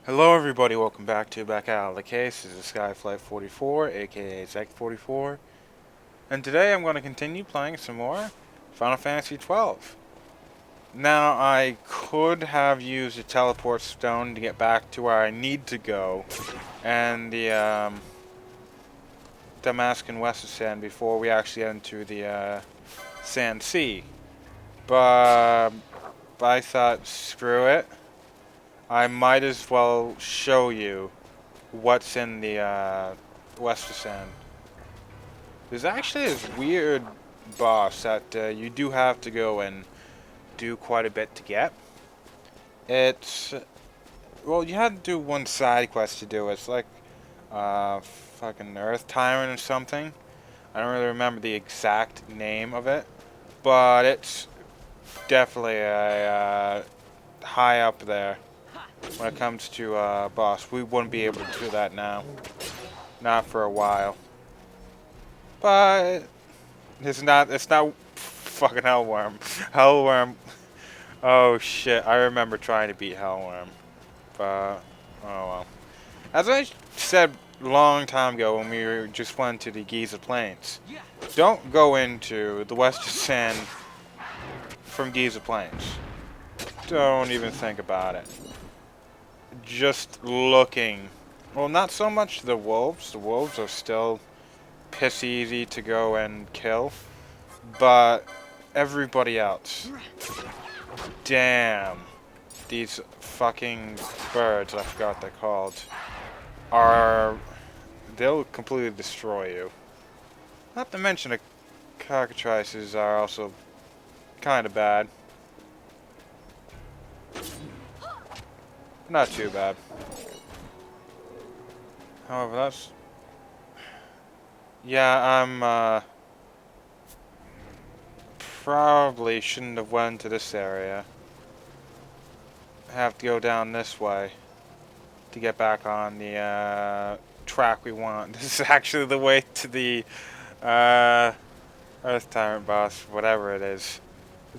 Hello everybody, welcome back to Back Out of the Case. This is Skyflight 44, aka XII, and today I'm going to continue playing some more Final Fantasy XII. Now, I could have used a teleport stone to get back to where I need to go, and the Damask and West of Sand before we actually enter the Sand Sea. But I thought, screw it. I might as well show you what's in the West of Sand. There's actually this weird boss that you do have to go and do quite a bit to get. It's well, you had to do one side quest to do it. It's like fucking Earth Tyrant or something. I don't really remember the exact name of it, but it's definitely a high up there when it comes to boss. We wouldn't be able to do that now, not for a while. But it's not fucking Hellworm. Hellworm. Oh shit, I remember trying to beat Hellworm. But, oh well. As I said a long time ago when we just went to the Giza Plains, don't go into the West of Sand from Giza Plains. Don't even think about it. Just looking. Well, not so much the wolves. The wolves are still piss easy to go and kill. But everybody else. Damn. These fucking birds, I forgot what they're called, they'll completely destroy you. Not to mention the cockatrices are also kind of bad. Not too bad. However, that's... Yeah, I'm, probably shouldn't have went to this area. I have to go down this way to get back on the track we want. This is actually the way to the Earth Tyrant boss, whatever it is.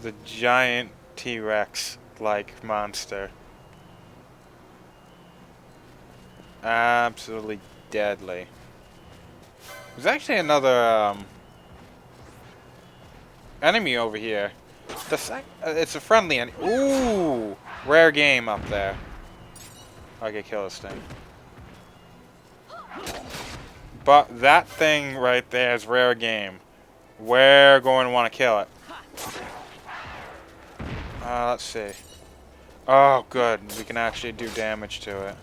The giant T-Rex like monster. Absolutely deadly. There's actually another enemy over here. It's a friendly enemy. Ooh! Rare game up there. Okay, kill this thing. But that thing right there is rare game. We're going to want to kill it. Let's see. Oh, good. We can actually do damage to it.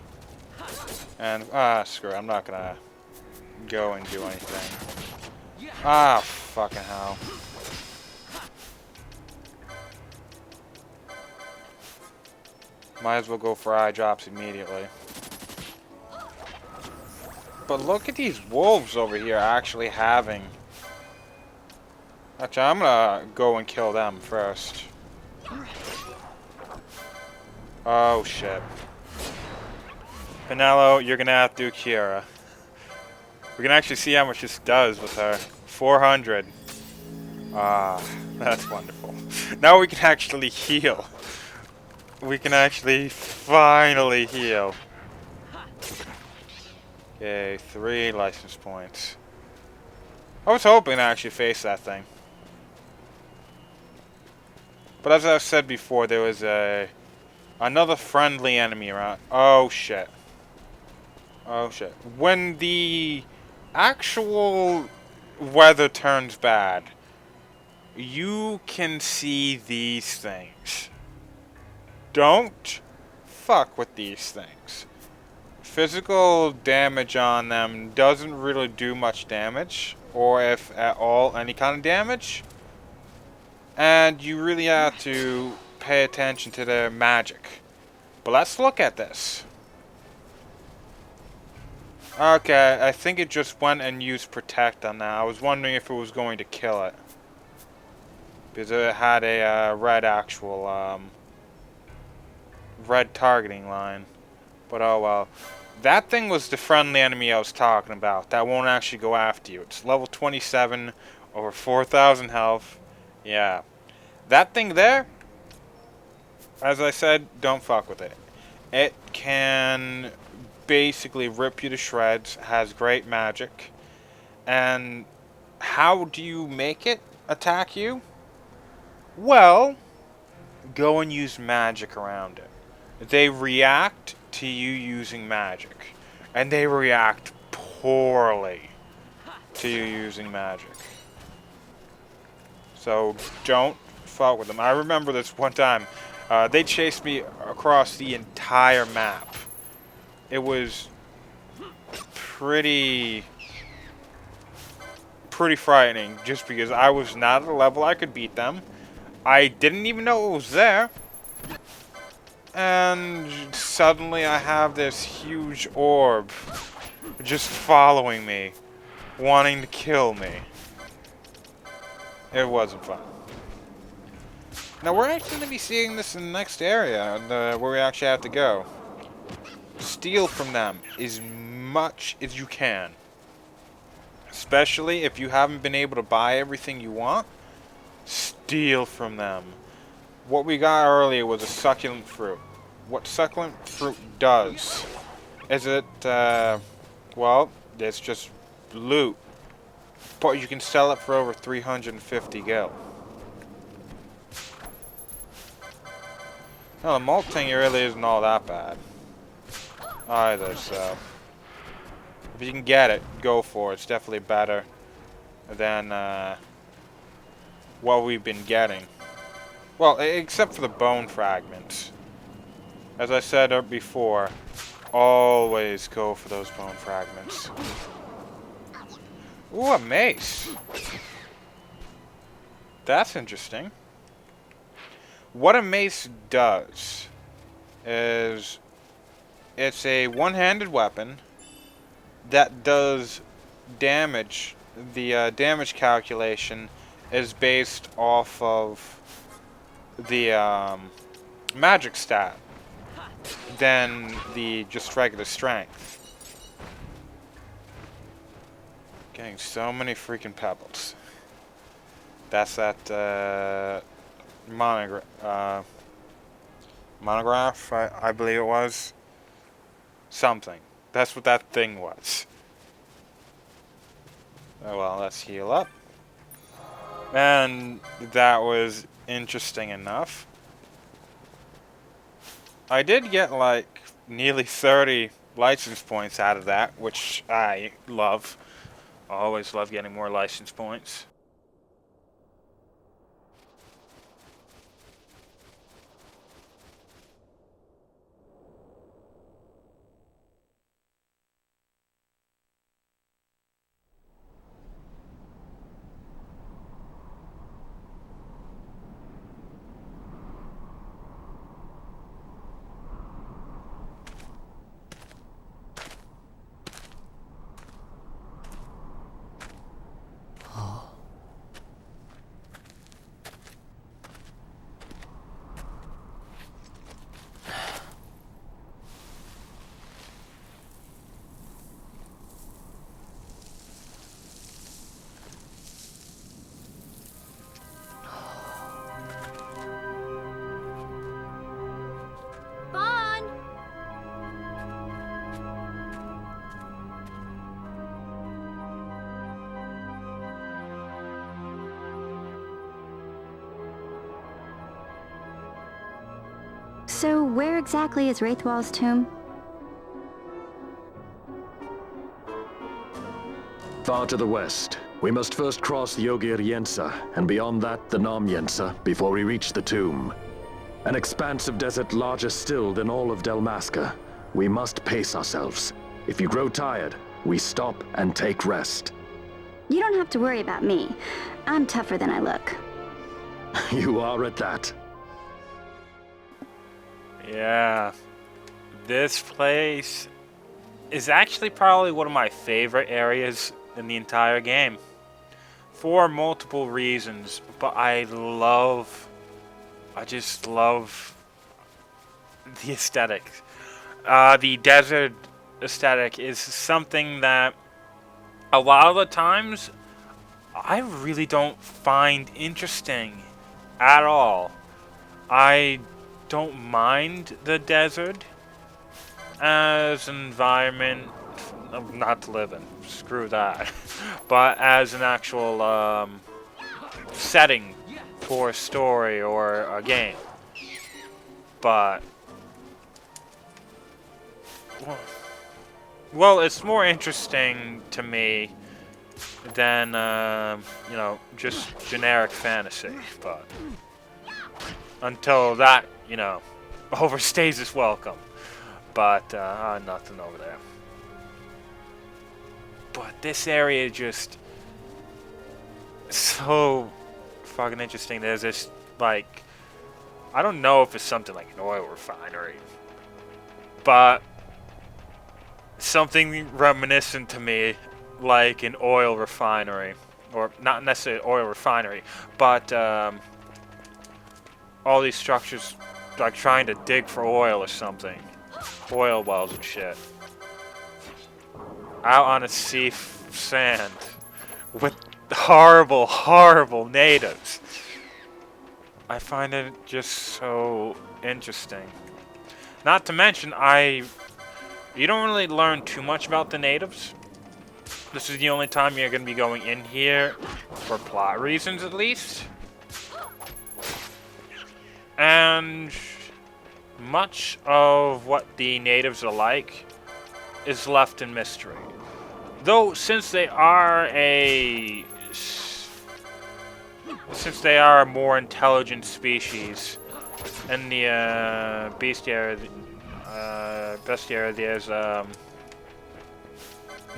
And, screw it. I'm not going to go and do anything. Fucking hell. Might as well go for eye drops immediately. But look at these wolves over here actually having... Actually, I'm gonna go and kill them first. Oh shit. Penelo, you're gonna have to do Kira. We can actually see how much this does with her. 400. That's wonderful. Now we can actually heal. We can actually finally heal. Okay, 3 license points. I was hoping to actually face that thing. But as I've said before, there was another friendly enemy around. Oh shit. Oh shit. When the actual weather turns bad, you can see these things. Don't fuck with these things. Physical damage on them doesn't really do much damage, or if at all any kind of damage. And you really have to pay attention to their magic. But let's look at this. Okay, I think it just went and used Protect on that. I was wondering if it was going to kill it. Because it had a red actual, red targeting line. But oh well. That thing was the friendly enemy I was talking about. That won't actually go after you. It's level 27, over 4,000 health. Yeah. That thing there, as I said, don't fuck with it. It can basically rip you to shreds, has great magic. And how do you make it attack you? Well, go and use magic around it. They react to you using magic. And they react poorly to you using magic. So don't fuck with them. I remember this one time. They chased me across the entire map. It was pretty frightening just because I was not at a level I could beat them. I didn't even know it was there. And suddenly I have this huge orb just following me, wanting to kill me. It wasn't fun. Now we're actually going to be seeing this in the next area where we actually have to go. Steal from them as much as you can. Especially if you haven't been able to buy everything you want. Steal from them. What we got earlier was a succulent fruit. What succulent fruit does is it, well, it's just loot. But you can sell it for over 350 gil. No, the malt thing really isn't all that bad. Either, so. If you can get it, go for it. It's definitely better than what we've been getting. Well, except for the bone fragments. As I said before, always go for those bone fragments. Ooh, a mace. That's interesting. What a mace does is it's a one-handed weapon that does damage. The damage calculation is based off of the magic stat than the just regular strength. Getting so many freaking pebbles. That's that monograph, I believe it was. Something. That's what that thing was. Oh well, let's heal up. And that was interesting enough. I did get like nearly 30 license points out of that, which I love. I always love getting more license points. So, where exactly is Wraithwall's tomb? Far to the west. We must first cross the Ogir Yensa, and beyond that the Nam Yensa, before we reach the tomb. An expanse of desert larger still than all of Delmasca. We must pace ourselves. If you grow tired, we stop and take rest. You don't have to worry about me. I'm tougher than I look. You are at that. Yeah, this place is actually probably one of my favorite areas in the entire game. For multiple reasons, but I just love the aesthetic. The desert aesthetic is something that a lot of the times I really don't find interesting at all. I don't mind the desert as an environment, not to live in, screw that, but as an actual setting for a story or a game. But, well, it's more interesting to me than, you know, just generic fantasy, but until that, you know, overstays its welcome. But, nothing over there. But this area is just so fucking interesting. There's this, like, I don't know if it's something like an oil refinery, but something reminiscent to me like an oil refinery. Or not necessarily oil refinery, but all these structures like trying to dig for oil or something. Oil wells and shit. Out on a sea sand with horrible, horrible natives. I find it just so interesting. Not to mention, you don't really learn too much about the natives. This is the only time you're going to be going in here, for plot reasons at least. And much of what the natives are like is left in mystery. Though, since they are a more intelligent species, in the bestiary, there's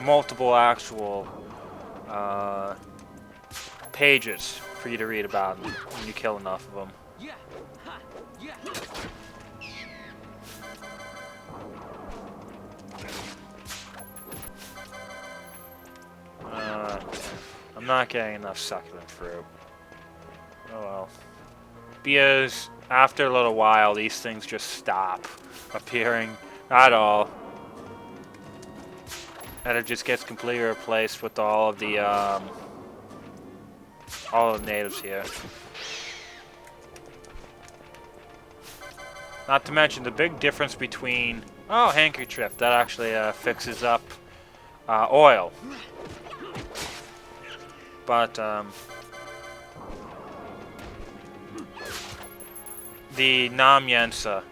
multiple actual pages for you to read about them when you kill enough of them. I'm not getting enough succulent fruit. Oh well. Because after a little while, these things just stop appearing at all. And it just gets completely replaced with all of the natives here. Not to mention the big difference between... Oh, handkerchief. That actually fixes up oil. But, the Namyensa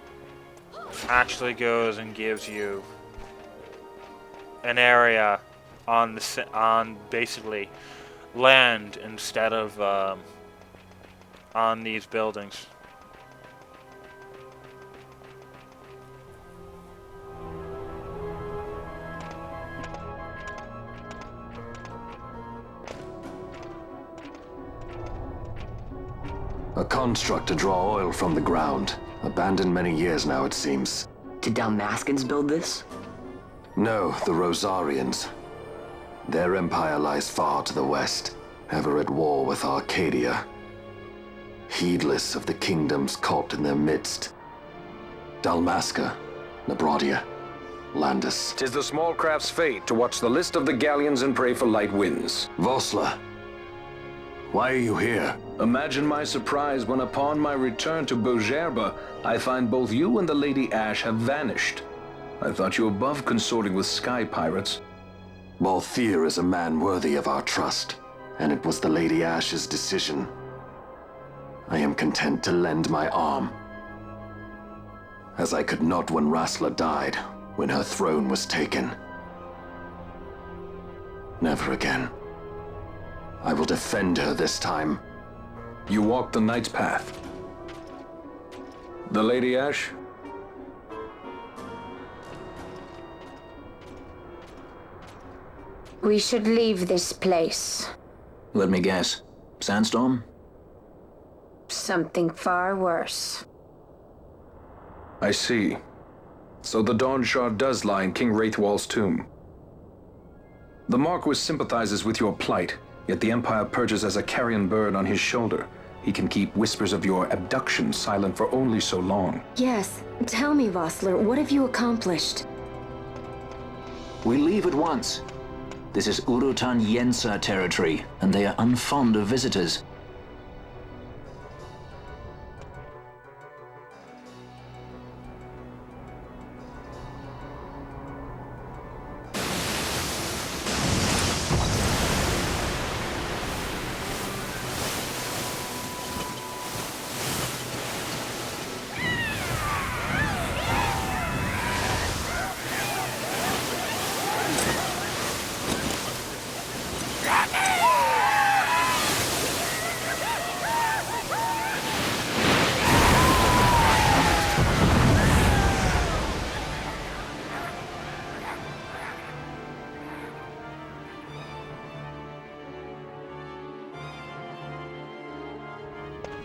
actually goes and gives you an area on basically land instead of on these buildings. A construct to draw oil from the ground. Abandoned many years now, it seems. Did Dalmaskans build this? No, the Rosarians. Their empire lies far to the west, ever at war with Arcadia. Heedless of the kingdoms caught in their midst. Dalmasca, Nabrodia, Landis. 'Tis the small craft's fate to watch the list of the galleons and pray for light winds. Vosla, why are you here? Imagine my surprise when upon my return to Bogerba, I find both you and the Lady Ash have vanished. I thought you above consorting with sky pirates. Balthier is a man worthy of our trust, and it was the Lady Ash's decision. I am content to lend my arm, as I could not when Rasla died, when her throne was taken. Never again. I will defend her this time. You walk the Knight's path. The Lady Ash? We should leave this place. Let me guess. Sandstorm? Something far worse. I see. So the Dawn Shard does lie in King Wraithwall's tomb. The Marquis sympathizes with your plight, yet the Empire perches as a carrion bird on his shoulder. He can keep whispers of your abduction silent for only so long. Yes, tell me, Vossler, what have you accomplished? We leave at once. This is Urutan Yensa territory, and they are unfond of visitors.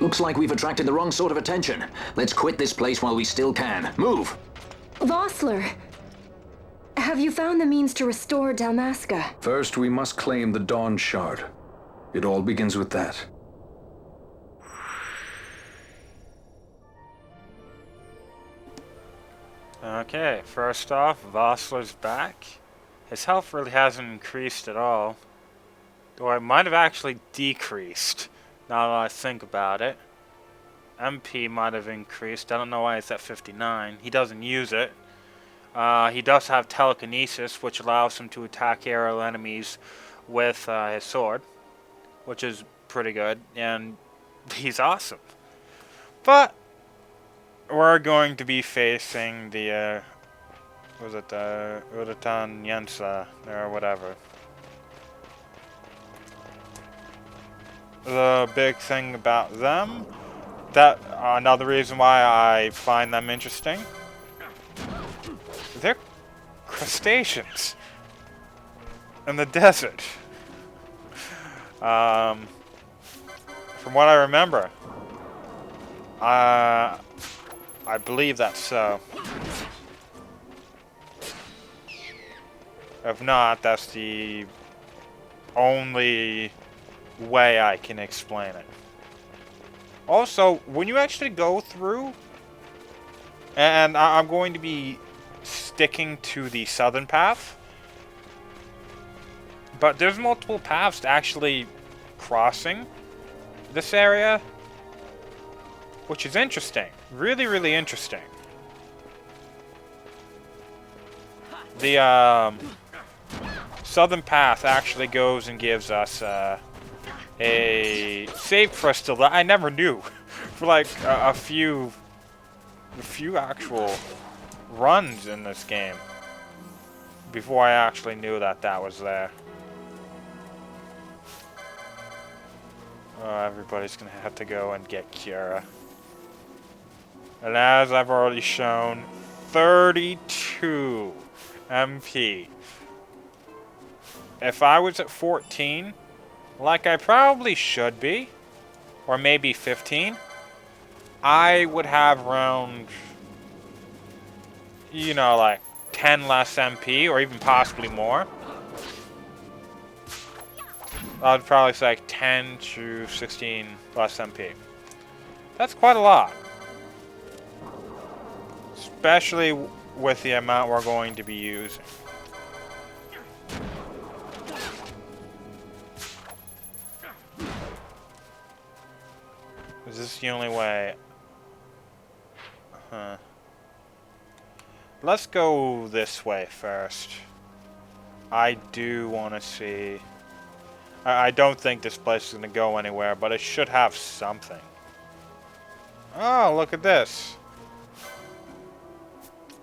Looks like we've attracted the wrong sort of attention. Let's quit this place while we still can. Move! Vossler! Have you found the means to restore Dalmasca? First, we must claim the Dawn Shard. It all begins with that. Okay, first off, Vossler's back. His health really hasn't increased at all. Though it might have actually decreased, now that I think about it. MP might have increased. I don't know why it's at 59. He doesn't use it. He does have telekinesis, which allows him to attack aerial enemies with his sword, which is pretty good, and he's awesome. But we're going to be facing the was it Urutan Yensa or whatever. The big thing about them, that another reason why I find them interesting, they're crustaceans in the desert. From what I remember, I believe that's so. If not, that's the only way I can explain it. Also, when you actually go through, and I'm going to be sticking to the southern path, but there's multiple paths to actually crossing this area, which is interesting. Really, really interesting. The southern path actually goes and gives us a save crystal that I never knew for like a few actual runs in this game before I actually knew that that was there. Oh, everybody's gonna have to go and get Kiara. And as I've already shown, 32 MP. If I was at 14, like I probably should be, or maybe 15, I would have around, you know, like 10 less MP, or even possibly more. I'd probably say like 10 to 16 less MP. That's quite a lot. Especially with the amount we're going to be using. Is this the only way? Huh. Let's go this way first. I do want to see... I don't think this place is going to go anywhere, but it should have something. Oh, look at this.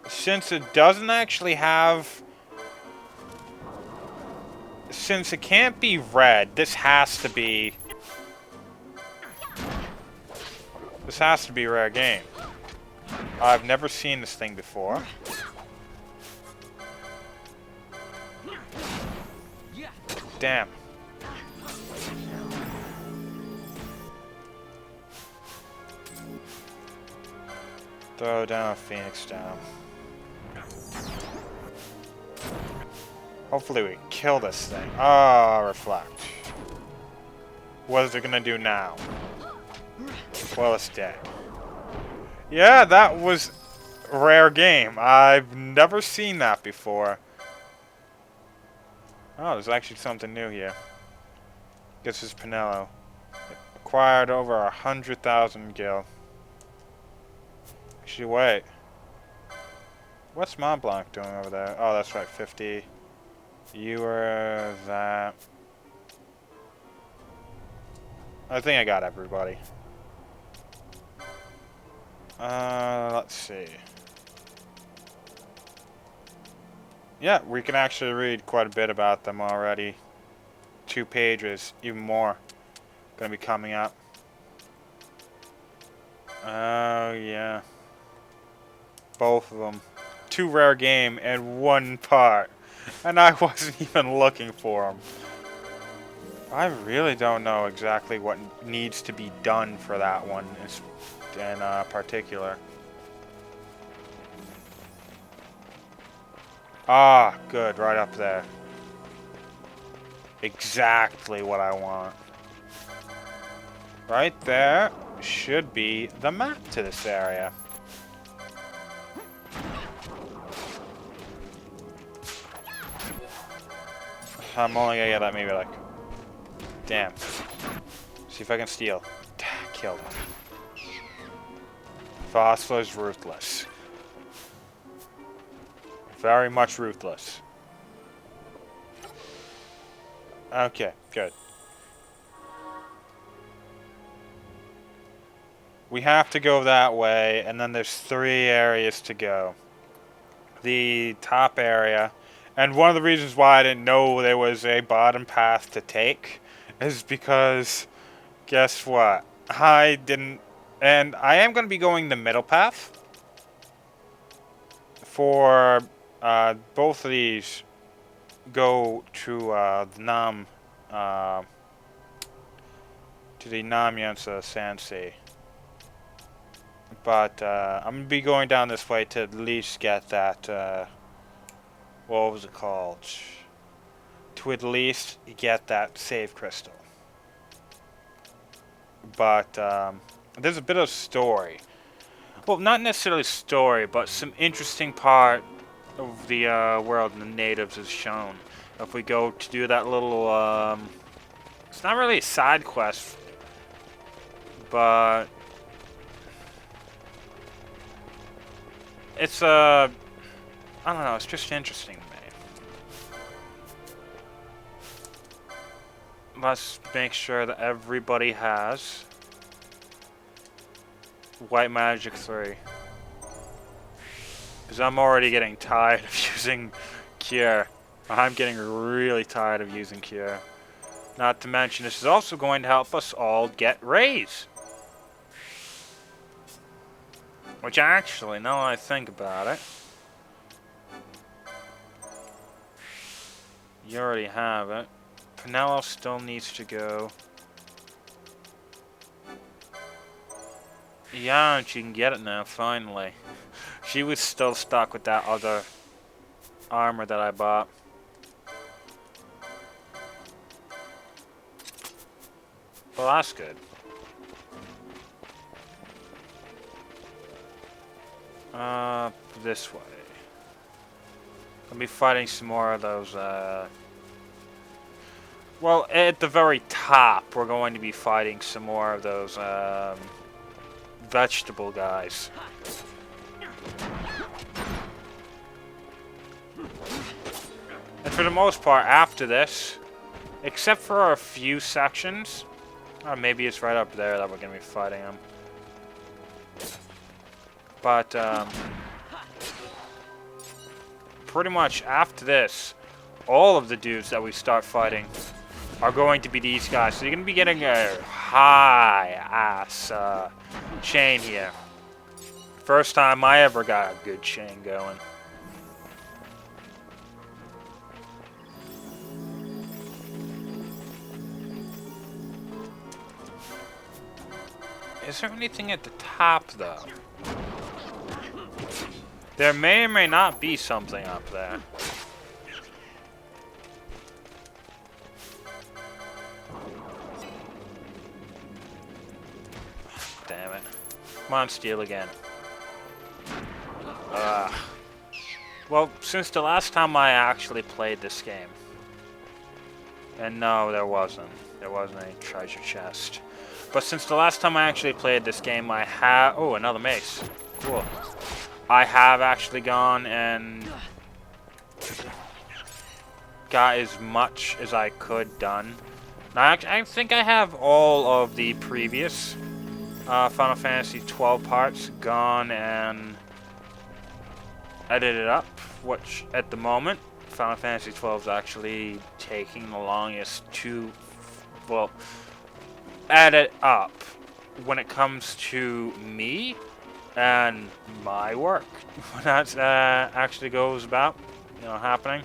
Since it doesn't actually have... Since it can't be red, this has to be... This has to be a rare game. I've never seen this thing before. Damn. Throw down a Phoenix down. Hopefully we kill this thing. Ah, reflect. What is it gonna do now? Well, it's dead. Yeah, that was a rare game. I've never seen that before. Oh, there's actually something new here. This is Pinello. Acquired over 100,000 gil. Actually, wait. What's Mont Blanc doing over there? Oh, that's right, 50. You were that. I think I got everybody. Let's see. Yeah, we can actually read quite a bit about them already. 2 pages, even more, gonna be coming up. Oh, yeah. Both of them. 2 rare game and 1 part. And I wasn't even looking for them. I really don't know exactly what needs to be done for that one in particular. Ah, good, right up there. Exactly what I want. Right there should be the map to this area. I'm only gonna get that maybe like... Damn. See if I can steal. Killed him. Phosphor's ruthless. Very much ruthless. Okay, good. We have to go that way, and then there's 3 areas to go. The top area, and one of the reasons why I didn't know there was a bottom path to take is because, guess what? I didn't, and I am going to be going the middle path for both of these. Go to the Nam, to the Namyansa Sansei. But I'm going to be going down this way to at least get that, what was it called? To at least get that save crystal. But there's a bit of story. Well, not necessarily story, but some interesting part of the world and the natives is shown. If we go to do that little, it's not really a side quest, but it's I don't know, it's just interesting to me. Let's make sure that everybody has White Magic 3. Because I'm already getting tired of using Cure. I'm getting really tired of using Cure. Not to mention, this is also going to help us all get rays. Which actually, now that I think about it, you already have it. Pinello still needs to go. Yeah, she can get it now, finally. She was still stuck with that other armor that I bought. Well, that's good. This way. I'll be fighting some more of those, well, at the very top, we're going to be fighting some more of those, vegetable guys. And for the most part, after this, except for a few sections, or maybe it's right up there that we're going to be fighting them. But, pretty much after this, all of the dudes that we start fighting are going to be these guys. So you're going to be getting a high-ass chain here. First time I ever got a good chain going. Is there anything at the top, though? There may or may not be something up there. Damn it. Come on, steal again. Well, since the last time I actually played this game. And no, there wasn't. There wasn't any treasure chest. But since the last time I actually played this game, I have... Oh, another mace. Cool. I have actually gone and got as much as I could done. Now, I think I have all of the previous Final Fantasy XII parts gone and edited up, which at the moment, Final Fantasy XII is actually taking the longest to, well, edit up when it comes to me and my work. When that actually goes about, you know, happening.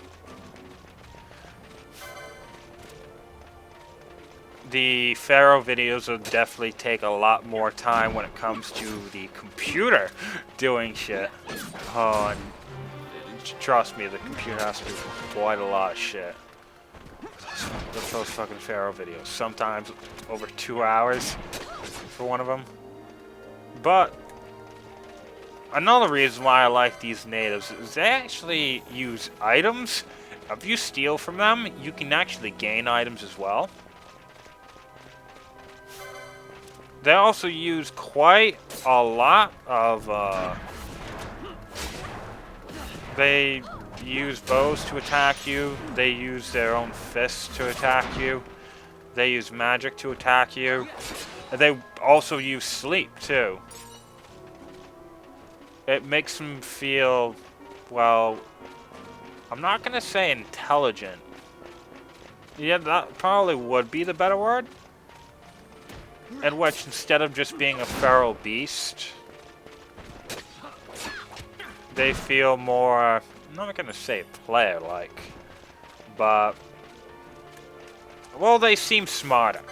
the Pharaoh videos will definitely take a lot more time when it comes to the computer doing shit. Oh, and trust me, the computer has to do quite a lot of shit. With those fucking Pharaoh videos. Sometimes over 2 hours for one of them. But another reason why I like these natives is they actually use items. If you steal from them, you can actually gain items as well. They also use quite a lot of, they use bows to attack you. They use their own fists to attack you. They use magic to attack you. And they also use sleep, too. It makes them feel, well, I'm not going to say intelligent. Yeah, that probably would be the better word. In which, instead of just being a feral beast, they feel more, I'm not going to say player-like, but, well, they seem smarter.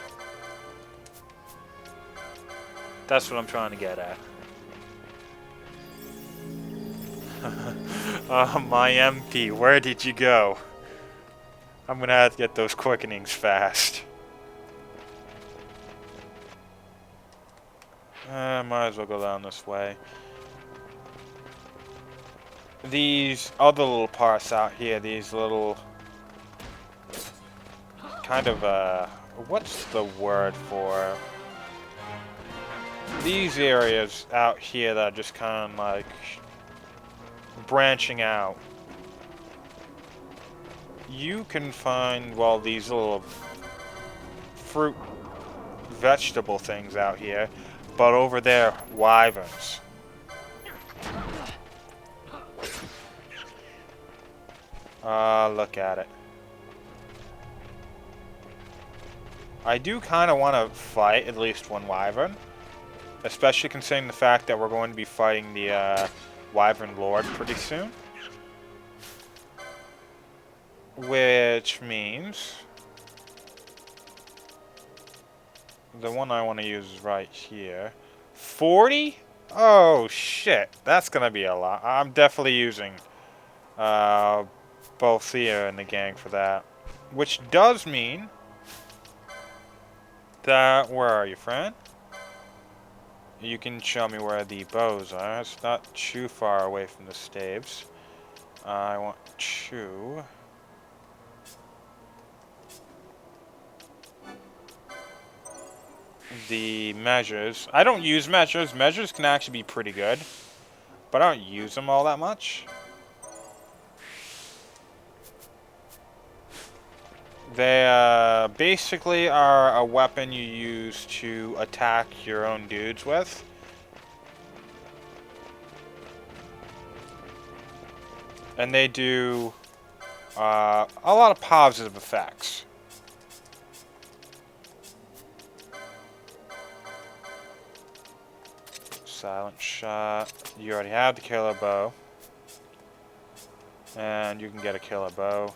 That's what I'm trying to get at. Oh, my MP, where did you go? I'm gonna have to get those quickenings fast. Might as well go down this way. These other little parts out here, these little kind of, what's the word for these areas out here that are just kind of like branching out? You can find, well, these little fruit vegetable things out here, but over there, wyverns. Look at it. I do kind of want to fight at least one wyvern, especially considering the fact that we're going to be fighting the Wyvern Lord pretty soon. Which means the one I want to use is right here. 40? Oh shit, that's gonna be a lot. I'm definitely using both Thea and the gang for that. Which does mean that, where are you, friend? You can show me where the bows are. It's not too far away from the staves. I want to... the measures. I don't use measures. Measures can actually be pretty good, but I don't use them all that much. They basically are a weapon you use to attack your own dudes with. And they do a lot of positive effects. Silent shot. You already have the killer bow. And you can get a killer bow.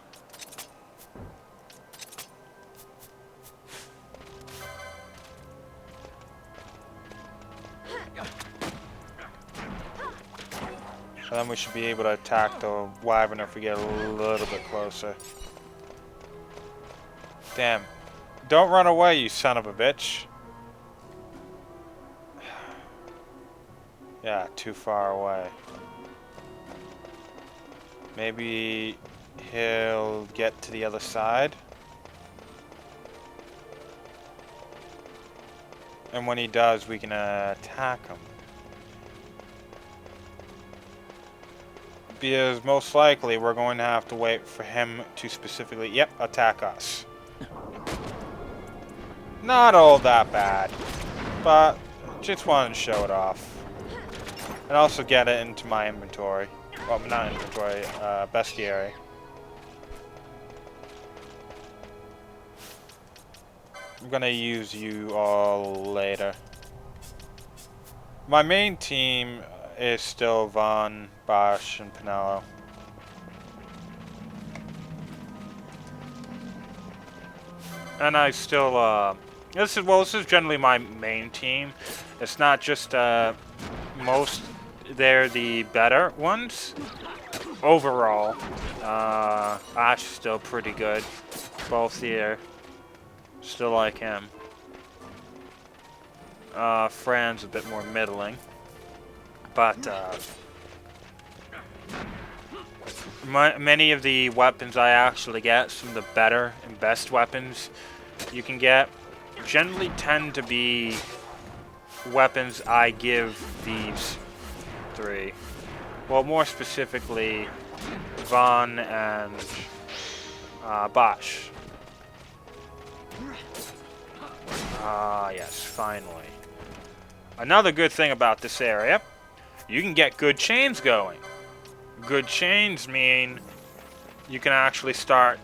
And then we should be able to attack the wyvern if we get a little bit closer. Damn. Don't run away, you son of a bitch. Yeah, too far away. Maybe he'll get to the other side. And when he does, we can attack him. Because most likely we're going to have to wait for him to specifically, yep, attack us. Not all that bad, but just wanted to show it off. And also get it into my inventory. Well, not inventory, bestiary. I'm gonna use you all later. My main team is still Vaughn, Bosch, and Pinello. And I still This is generally my main team. It's not just they're the better ones. Overall, Ash is still pretty good. Both here, still like him. Fran's a bit more middling, but many of the weapons I actually get, some of the better and best weapons you can get, generally tend to be weapons I give these three. Well, more specifically, Von and Bosch. Yes, finally. Another good thing about this area, you can get good chains going. Good chains mean you can actually start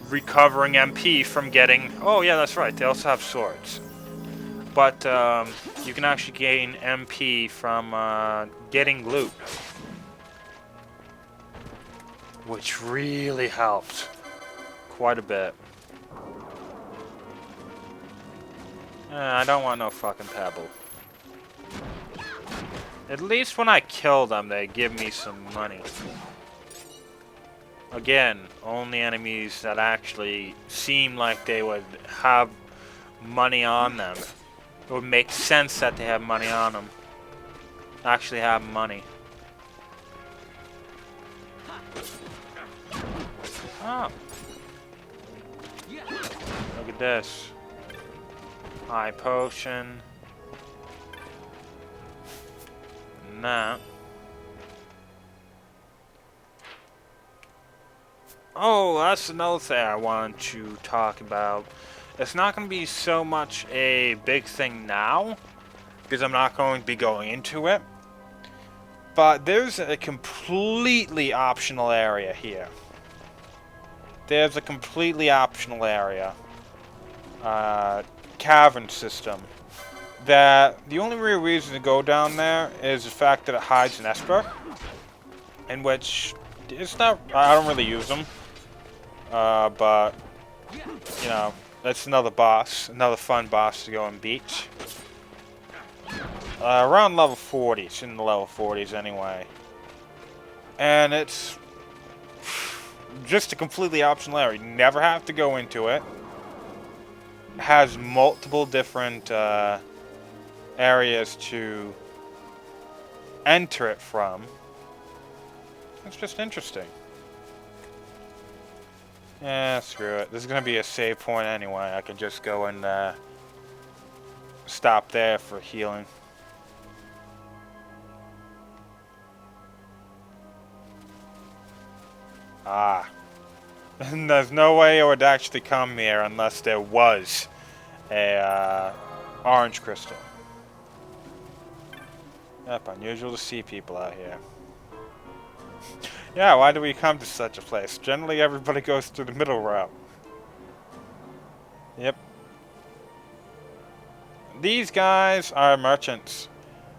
recovering MP from getting... Oh, yeah, that's right. They also have swords. But you can actually gain MP from getting loot. Which really helped quite a bit. I don't want no fucking pebble. At least when I kill them, they give me some money. Again, only enemies that actually seem like they would have money on them. It would make sense that they have money on them. Actually have money. Oh. Look at this. High potion. And that. Oh, that's another thing I want to talk about. It's not going to be so much a big thing now, because I'm not going to be going into it. But there's a completely optional area here. There's a completely optional area. Cavern system. That the only real reason to go down there is the fact that it hides an Esper. In which, it's not, I don't really use them. But, you know, that's another boss. Another fun boss to go and beat. Around level 40. It's in the level 40s anyway. And it's just a completely optional area. You never have to go into it. It has multiple different areas to enter it from. It's just interesting. Yeah, screw it. This is going to be a save point anyway. I can just go and stop there for healing. Ah. And there's no way it would actually come here unless there was a orange crystal. Yep, unusual to see people out here. Yeah, why do we come to such a place? Generally everybody goes through the middle route. Yep. These guys are merchants.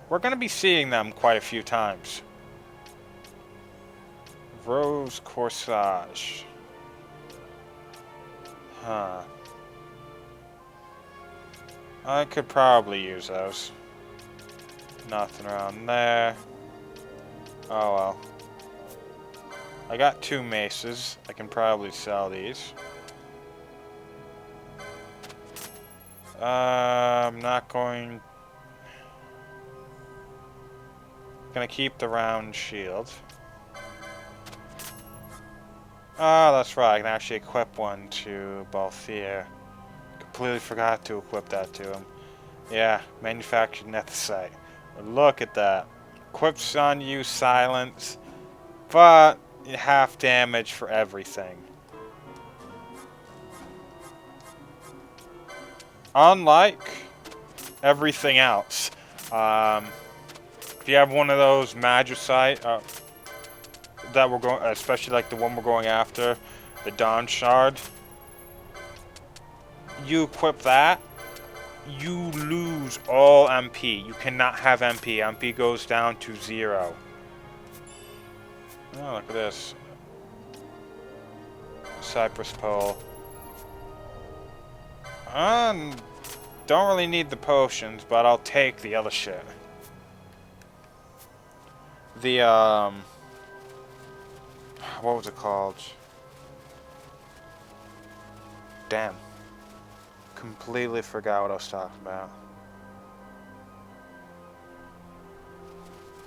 We're going to be seeing them quite a few times. Rose Corsage. Huh. I could probably use those. Nothing around there. Oh well. I got 2 maces. I can probably sell these. I'm not going... Gonna keep the round shield. Oh, that's right. I can actually equip one to Balthier. Completely forgot to equip that to him. Yeah, manufactured at the site. Look at that. Equips on you, silence, but half damage for everything. Unlike everything else. If you have one of those Magicite, that we're going, especially like the one we're going after, the Dawn Shard, you equip that, you lose all MP. You cannot have MP. MP goes down to 0. Oh, look at this. Cypress pole. don't really need the potions, but I'll take the other shit. The, what was it called? Damn. Completely forgot what I was talking about.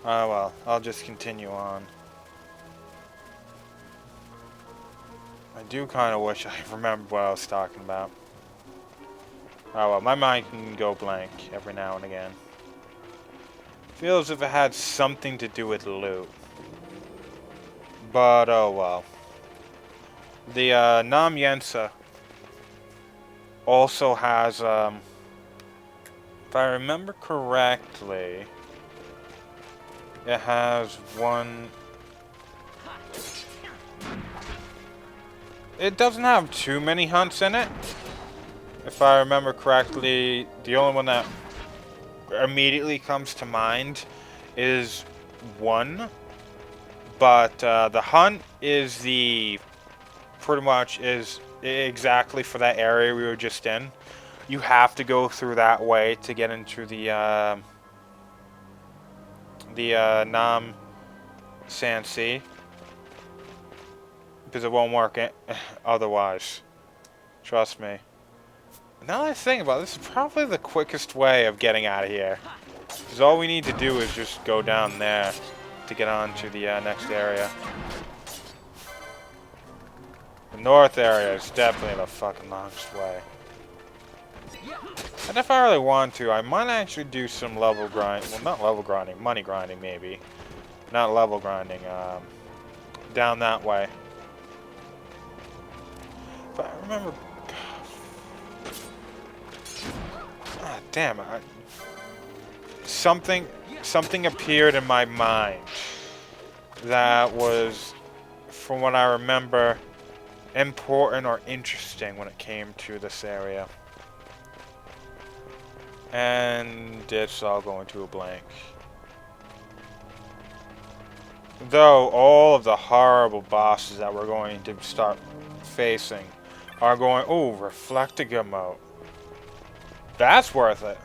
Oh well, I'll just continue on. I do kind of wish I remembered what I was talking about. Oh well, my mind can go blank every now and again. Feels as if it had something to do with loot. But oh well. The Nam Yensa also has, if I remember correctly, it has one... It doesn't have too many hunts in it. If I remember correctly, the only one that immediately comes to mind is one. But the hunt is pretty much is exactly for that area we were just in. You have to go through that way to get into the Nam San Sea, because it won't work otherwise. Trust me. Now that I think about it, this is probably the quickest way of getting out of here. Because all we need to do is just go down there to get on to the next area. The north area is definitely the fucking longest way. And if I really want to, I might actually do some level grind. Well, not level grinding, money grinding maybe. Not level grinding. Down that way. But I remember. Ah, damn it! Something appeared in my mind that was, from what I remember, important or interesting when it came to this area. And it's all going to a blank. Though all of the horrible bosses that we're going to start facing are going... Oh, Reflectiga mode. That's worth it.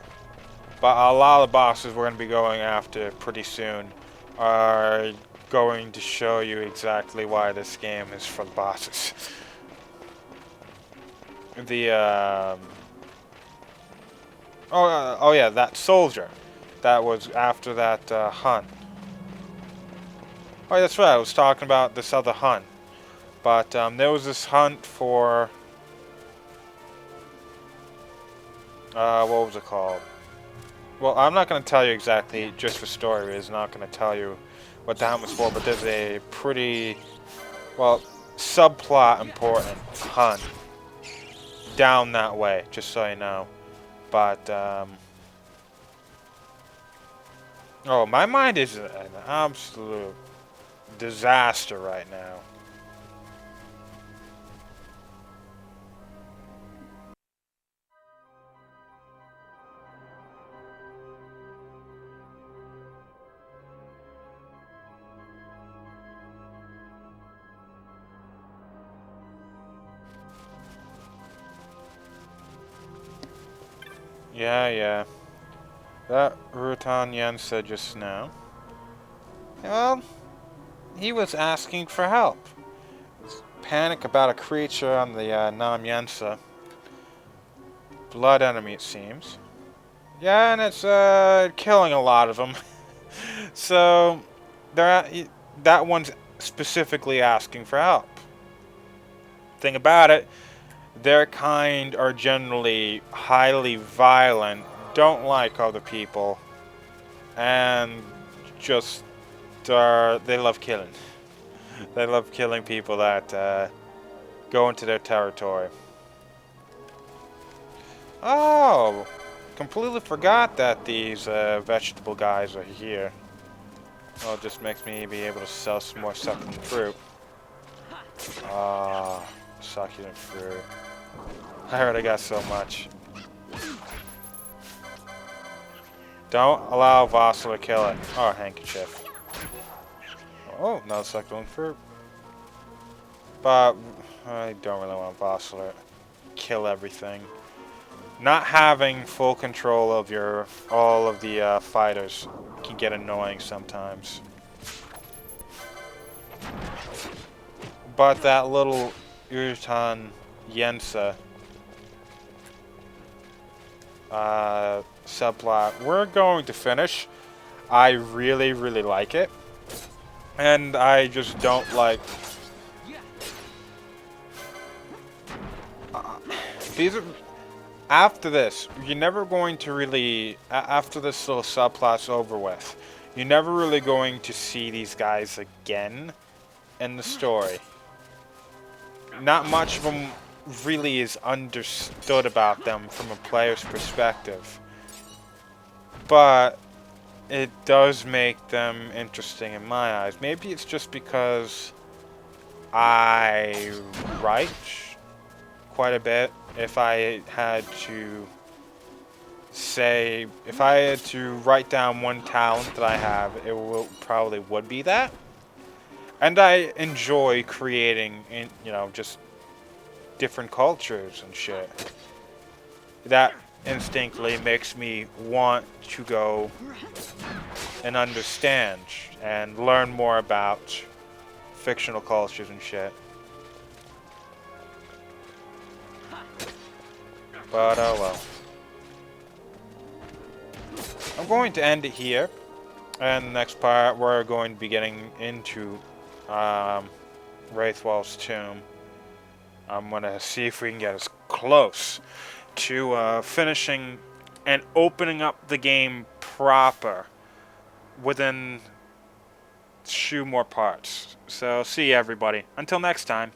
But a lot of the bosses we're going to be going after pretty soon are going to show you exactly why this game is for the bosses. The, oh yeah, that soldier. That was after that hunt. Oh, yeah, that's right. I was talking about this other hunt. But there was this hunt for... what was it called? Well, I'm not going to tell you exactly, just for story reasons. I'm not going to tell you what the hunt was for, but there's a pretty, well, subplot important hunt down that way, just so you know. But, oh, my mind is an absolute disaster right now. Yeah. That Rutan Yen said just now. Well, he was asking for help. Panic about a creature on the Nam Yensa. Blood enemy, it seems. Yeah, and it's killing a lot of them. So, that one's specifically asking for help. Thing about it, their kind are generally highly violent, don't like other people, and just they love killing. They love killing people that go into their territory. Oh, completely forgot that these vegetable guys are here. Well, it just makes me be able to sell some more succulent fruit. Ah, succulent fruit. I already got so much. Don't allow Vassal to kill it. Oh, handkerchief. Oh, no succulent fruit. But I don't really want Vassal to kill everything. not having full control of all of the fighters can get annoying sometimes. But that little Urutan Yensa subplot, we're going to finish. I really, really like it. And I just don't like... these are... After this, you're never going to really... after this little subplot's over with, you're never really going to see these guys again in the story. Not much of them really is understood about them from a player's perspective. But it does make them interesting in my eyes. Maybe it's just because I write quite a bit. If I had to say, if I had to write down one talent that I have, it probably would be that. And I enjoy creating, you know, just different cultures and shit. That instinctively makes me want to go and understand and learn more about fictional cultures and shit. But oh well. I'm going to end it here. And the next part, we're going to be getting into Wraithwall's tomb. I'm going to see if we can get as close to finishing and opening up the game proper within 2 more parts. So see you everybody. Until next time.